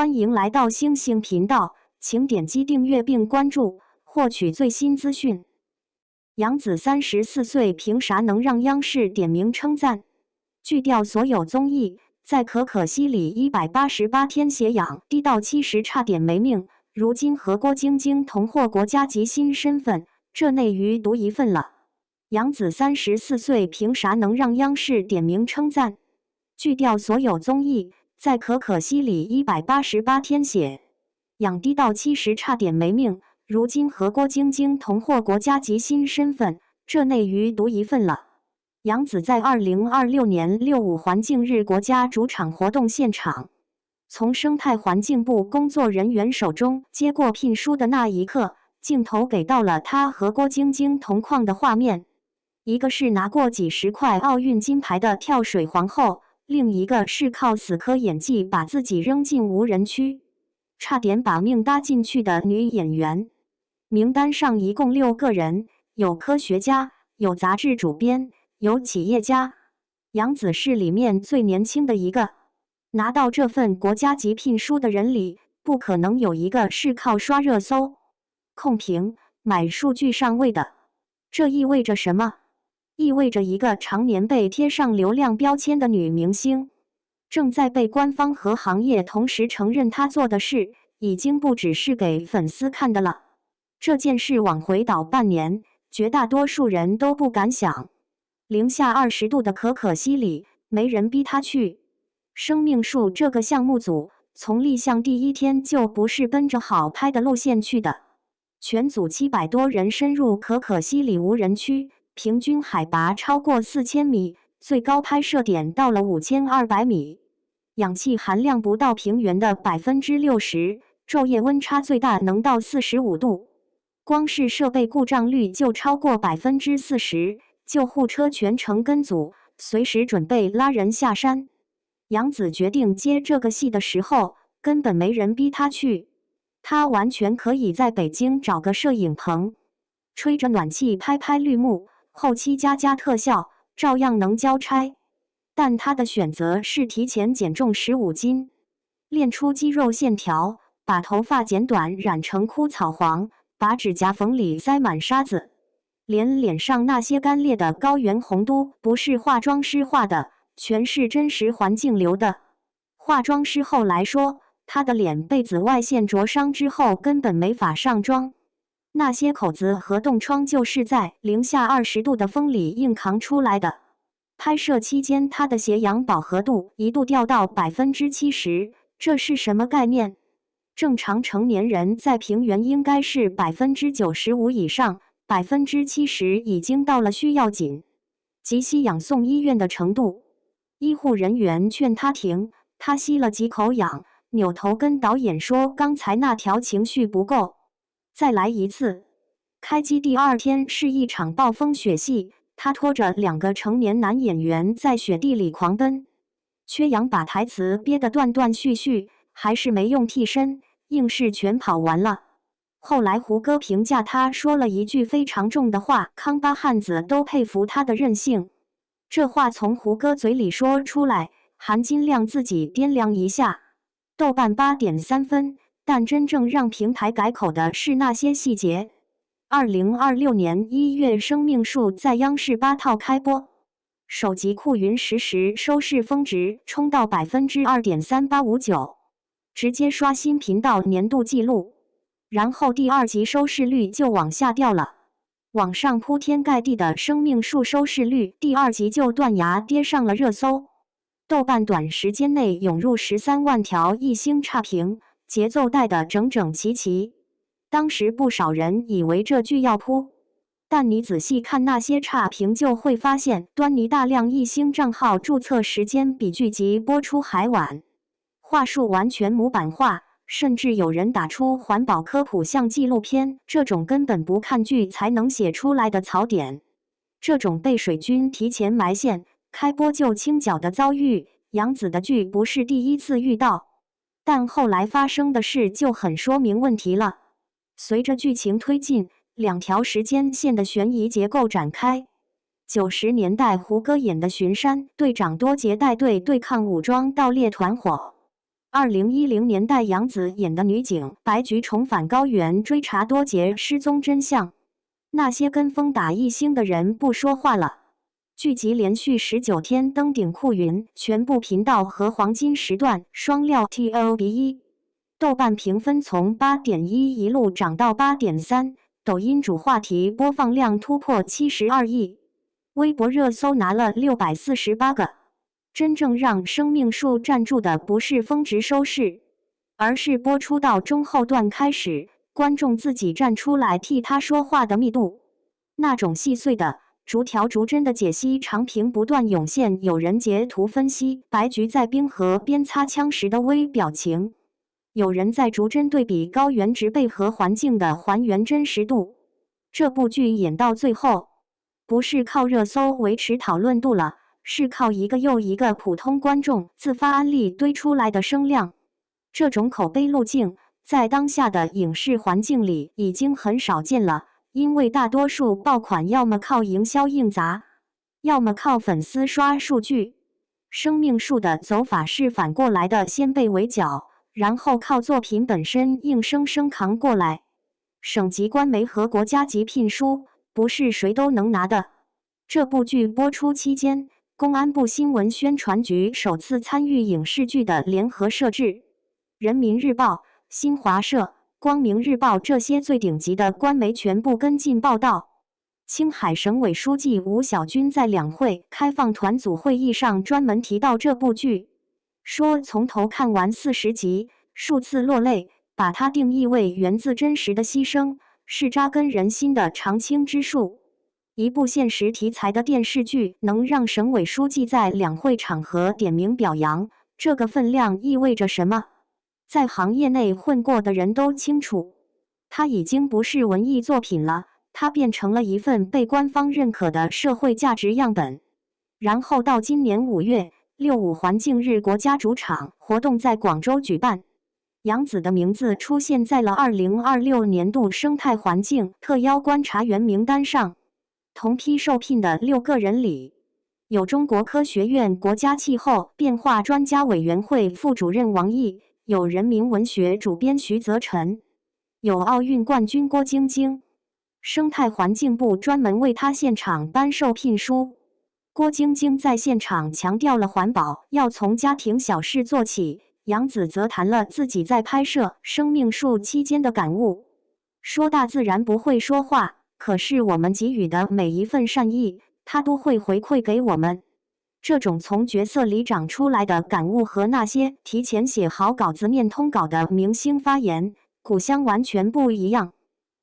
欢迎来到星星频道，请点击订阅并关注，获取最新资讯。杨紫34岁，凭啥能让央视点名称赞？拒掉所有综艺，在可可西里188天携养，低到70差点没命。如今和郭晶晶同获国家级新身份，这内娱独一份了。杨紫34岁，凭啥能让央视点名称赞？拒掉所有综艺，在可可西里188天写养，低到70差点没命。如今和郭晶晶同获国家级新身份，这内娱独一份了。杨紫在2026年6·5环境日国家主场活动现场，从生态环境部工作人员手中接过聘书的那一刻，镜头给到了她和郭晶晶同框的画面。一个是拿过几十块奥运金牌的跳水皇后，另一个是靠死磕演技把自己扔进无人区，差点把命搭进去的女演员。名单上一共6个人，有科学家，有杂志主编，有企业家。杨紫是里面最年轻的一个。拿到这份国家级聘书的人里，不可能有一个是靠刷热搜、控评、买数据上位的。这意味着什么？意味着一个常年被贴上流量标签的女明星，正在被官方和行业同时承认她做的事，已经不只是给粉丝看的了。这件事往回倒半年，绝大多数人都不敢想。零下20度的可可西里，没人逼她去。生命树这个项目组，从立项第一天就不是奔着好拍的路线去的。全组700多人深入可可西里无人区，平均海拔超过4000米，最高拍摄点到了5200米，氧气含量不到平原的60%，昼夜温差最大能到45度。光是设备故障率就超过40%，救护车全程跟组，随时准备拉人下山。杨紫决定接这个戏的时候，根本没人逼她去，她完全可以在北京找个摄影棚，吹着暖气拍拍绿幕，后期加特效，照样能交差。但她的选择是提前减重15斤，练出肌肉线条，把头发剪短染成枯草黄，把指甲缝里塞满沙子，连脸上那些干裂的高原红都不是化妆师画的，全是真实环境留的。化妆师后来说，她的脸被紫外线灼伤之后根本没法上妆，那些口子和冻疮就是在零下20度的风里硬扛出来的。拍摄期间，她的血氧饱和度一度掉到70%，这是什么概念？正常成年人在平原应该是95%以上，70%已经到了需要紧急吸氧送医院的程度。医护人员劝他停，他吸了几口氧，扭头跟导演说：“刚才那条情绪不够，再来一次。”开机第2天是一场暴风雪戏，他拖着2个成年男演员在雪地里狂奔，缺氧把台词憋得断断续续，还是没用替身，硬是全跑完了。后来胡歌评价他说了一句非常重的话：“康巴汉子都佩服他的韧性。”这话从胡歌嘴里说出来，含金量自己掂量一下。豆瓣8.3分，但真正让平台改口的是那些细节。2026年1月，《生命树》在央视8套开播，首集酷云实时收视峰值冲到2.3859%，直接刷新频道年度纪录。然后第2集收视率就往下掉了。网上铺天盖地的生命树收视率，第2集就断崖跌上了热搜。豆瓣短时间内涌入13万条1星差评，节奏带得整整齐齐。当时不少人以为这剧要扑，但你仔细看那些差评就会发现端倪。大量1星账号注册时间比剧集播出还晚，话术完全模板化，甚至有人打出环保科普像纪录片，这种根本不看剧才能写出来的槽点。这种被水军提前埋线，开播就清剿的遭遇，杨紫的剧不是第一次遇到，但后来发生的事就很说明问题了。随着剧情推进，2条时间线的悬疑结构展开。90年代胡歌演的巡山队长多杰带队对抗武装盗猎团伙， 2010年代杨紫演的女警白菊重返高原，追查多杰失踪真相。那些跟风打一星的人不说话了。剧集连续19天登顶酷云全部频道和黄金时段双料 TOP1，豆瓣评分从 8.1 一路涨到 8.3， 抖音主话题播放量突破72亿，微博热搜拿了648个。真正让生命树站住的不是峰值收视，而是播出到中后段开始，观众自己站出来替他说话的密度。那种细碎的逐条逐帧的解析长屏不断涌现，有人截图分析白菊在冰河边擦枪时的微表情，有人在逐帧对比高原植被和环境的还原真实度。这部剧演到最后，不是靠热搜维持讨论度了，是靠一个又一个普通观众自发安利堆出来的声量。这种口碑路径在当下的影视环境里已经很少见了，因为大多数爆款要么靠营销硬砸，要么靠粉丝刷数据。生命树的走法是反过来的，先被围剿，然后靠作品本身硬生生扛过来。省级官媒和国家级聘书不是谁都能拿的。这部剧播出期间，公安部新闻宣传局首次参与影视剧的联合摄制，人民日报、新华社、光明日报这些最顶级的官媒全部跟进报道。青海省委书记吴小军在两会开放团组会议上专门提到这部剧，说从头看完40集，数次落泪，把它定义为源自真实的牺牲，是扎根人心的长青之树。一部现实题材的电视剧能让省委书记在两会场合点名表扬，这个分量意味着什么？在行业内混过的人都清楚，它已经不是文艺作品了，它变成了一份被官方认可的社会价值样本。然后到今年5月，65环境日国家主场活动在广州举办，杨紫的名字出现在了2026年度生态环境特邀观察员名单上。同批受聘的6个人里，有中国科学院国家气候变化专家委员会副主任王毅，有人民文学主编徐泽辰，有奥运冠军郭晶晶。生态环境部专门为他现场颁授聘书。郭晶晶在现场强调了环保要从家庭小事做起，杨紫则谈了自己在拍摄《生命树》期间的感悟，说大自然不会说话，可是我们给予的每一份善意，它都会回馈给我们。这种从角色里长出来的感悟和那些提前写好稿子念通稿的明星发言，故乡完全不一样。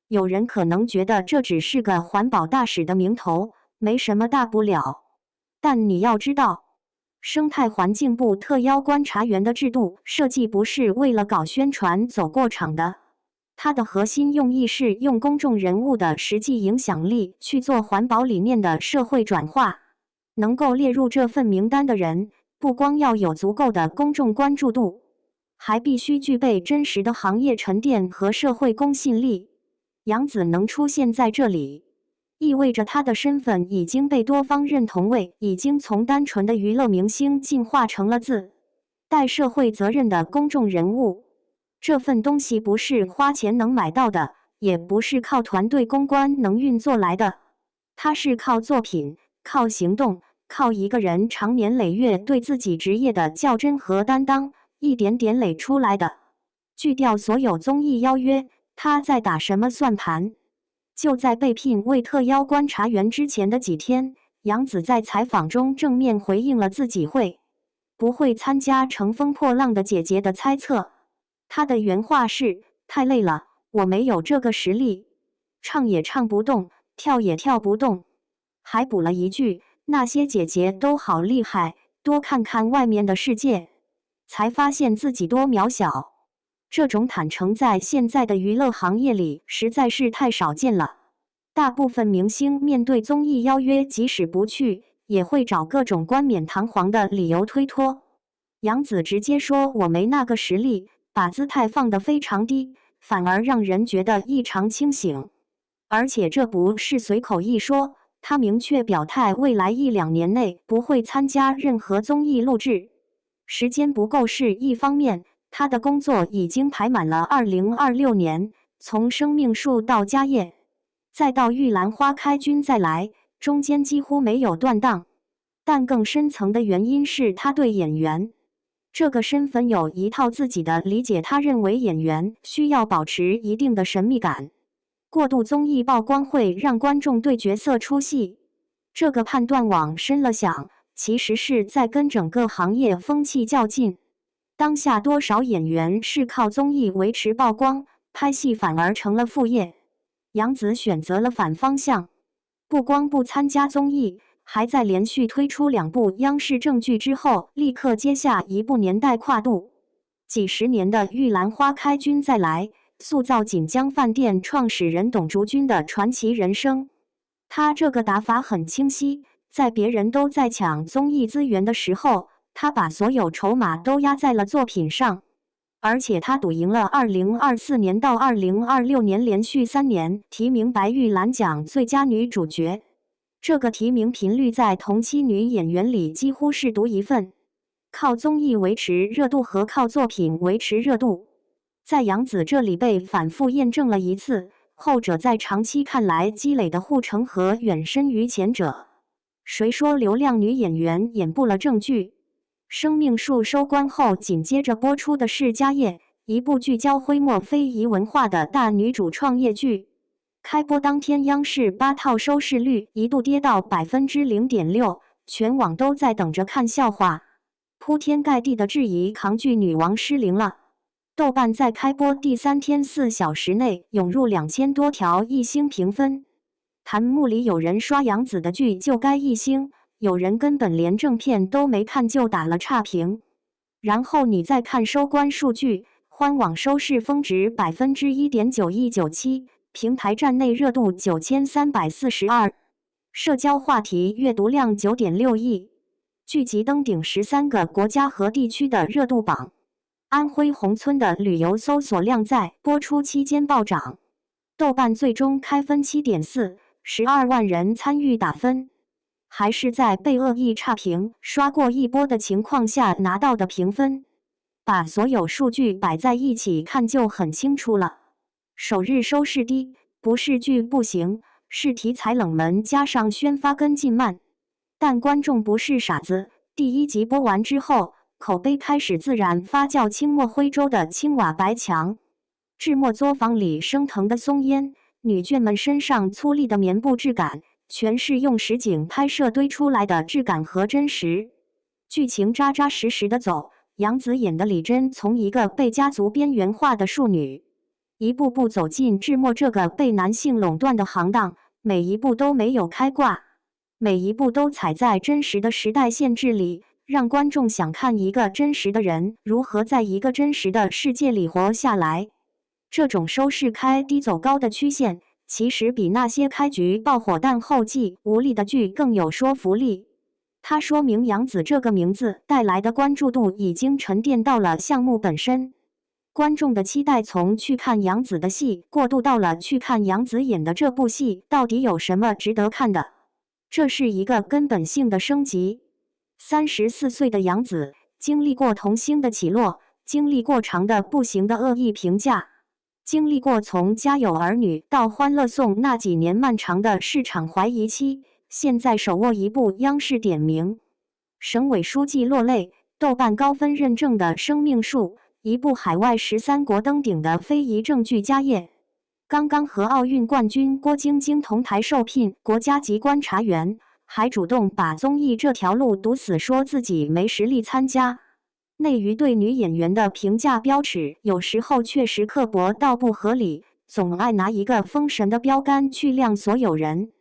有人可能觉得这只是个环保大使的名头，没什么大不了。但你要知道，生态环境部特邀观察员的制度设计不是为了搞宣传走过场的。它的核心用意是用公众人物的实际影响力去做环保理念的社会转化。能够列入这份名单的人，不光要有足够的公众关注度，还必须具备真实的行业沉淀和社会公信力。杨紫能出现在这里，意味着她的身份已经被多方认同为已经从单纯的娱乐明星进化成了自带社会责任的公众人物。这份东西不是花钱能买到的，也不是靠团队公关能运作来的，它是靠作品、靠行动、靠一个人长年累月对自己职业的较真和担当，一点点垒出来的。拒掉所有综艺邀约，他在打什么算盘？就在被聘为特邀观察员之前的几天，杨紫在采访中正面回应了自己会不会参加《乘风破浪的姐姐》的猜测。她的原话是：太累了，我没有这个实力，唱也唱不动，跳也跳不动。还补了一句：那些姐姐都好厉害，多看看外面的世界，才发现自己多渺小。这种坦诚在现在的娱乐行业里实在是太少见了。大部分明星面对综艺邀约，即使不去，也会找各种冠冕堂皇的理由推脱。杨紫直接说我没那个实力，把姿态放得非常低，反而让人觉得异常清醒。而且这不是随口一说，他明确表态未来1-2年内不会参加任何综艺录制。时间不够是一方面，他的工作已经排满了2026年，从生命树到家业，再到玉兰花开君再来，中间几乎没有断档。但更深层的原因是他对演员这个身份有一套自己的理解，他认为演员需要保持一定的神秘感，过度综艺曝光会让观众对角色出戏。这个判断往深了想，其实是在跟整个行业风气较劲。当下多少演员是靠综艺维持曝光，拍戏反而成了副业。杨紫选择了反方向，不光不参加综艺，还在连续推出2部央视正剧之后，立刻接下一部年代跨度几十年的《玉兰花开君再来》，塑造锦江饭店创始人董竹君的传奇人生。他这个打法很清晰，在别人都在抢综艺资源的时候，他把所有筹码都压在了作品上，而且他赌赢了2024年到2026年连续3年提名白玉兰奖最佳女主角。这个提名频率在同期女演员里几乎是独一份。靠综艺维持热度和靠作品维持热度，在杨紫这里被反复验证了一次，后者在长期看来积累的护城河远深于前者。谁说流量女演员演不了正剧？生命树收官后，紧接着播出的是家业，一部聚焦徽墨非遗文化的大女主创业剧。开播当天，央视8套收视率一度跌到0.6%，全网都在等着看笑话。铺天盖地的质疑扛剧女王失灵了。豆瓣在开播第3天4小时内涌入2000多条1星评分。弹幕里有人刷杨紫的剧就该1星，有人根本连正片都没看就打了差评。然后你再看收官数据，欢网收视峰值1.9197%，平台站内热度9342，社交话题阅读量9.6亿。剧集登顶13个国家和地区的热度榜。安徽宏村的旅游搜索量在播出期间暴涨。豆瓣最终开分7.4，12万人参与打分，还是在被恶意差评刷过一波的情况下拿到的评分。把所有数据摆在一起看就很清楚了。首日收视低，不是剧不行，是题材冷门加上宣发跟进慢。但观众不是傻子，第1集播完之后，口碑开始自然发酵。清末徽州的青瓦白墙，制墨作坊里升腾的松烟，女眷们身上粗粝的棉布质感，全是用实景拍摄堆出来的质感和真实。剧情扎扎实实的走，杨紫演的李珍从一个被家族边缘化的庶女，一步步走进制墨这个被男性垄断的行当，每一步都没有开挂，每一步都踩在真实的时代限制里，让观众想看一个真实的人如何在一个真实的世界里活下来。这种收视开低走高的曲线，其实比那些开局爆火但后继无力的剧更有说服力。它说明杨紫这个名字带来的关注度已经沉淀到了项目本身。观众的期待从去看杨紫的戏过渡到了去看杨紫演的这部戏到底有什么值得看的。这是一个根本性的升级。34岁的杨紫经历过童星的起落，经历过长的不行的恶意评价，经历过从家有儿女到欢乐颂那几年漫长的市场怀疑期，现在手握一部央视点名，省委书记落泪，豆瓣高分认证的生命树，一部海外13国登顶的非遗正剧家业。刚刚和奥运冠军郭晶晶同台受聘国家级观察员，还主动把综艺这条路堵死，说自己没实力参加。内娱对女演员的评价标尺有时候确实刻薄到不合理，总爱拿一个封神的标杆去亮所有人。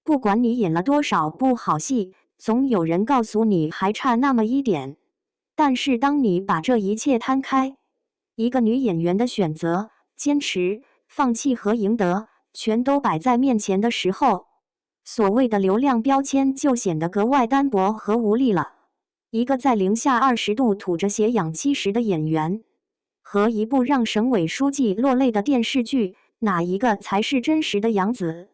不管你演了多少部好戏，总有人告诉你还差那么一点。但是当你把这一切摊开，一个女演员的选择、坚持、放弃和赢得，全都摆在面前的时候，所谓的流量标签就显得格外单薄和无力了。一个在零下20度吐着血氧70的演员，和一部让省委书记落泪的电视剧，哪一个才是真实的杨紫？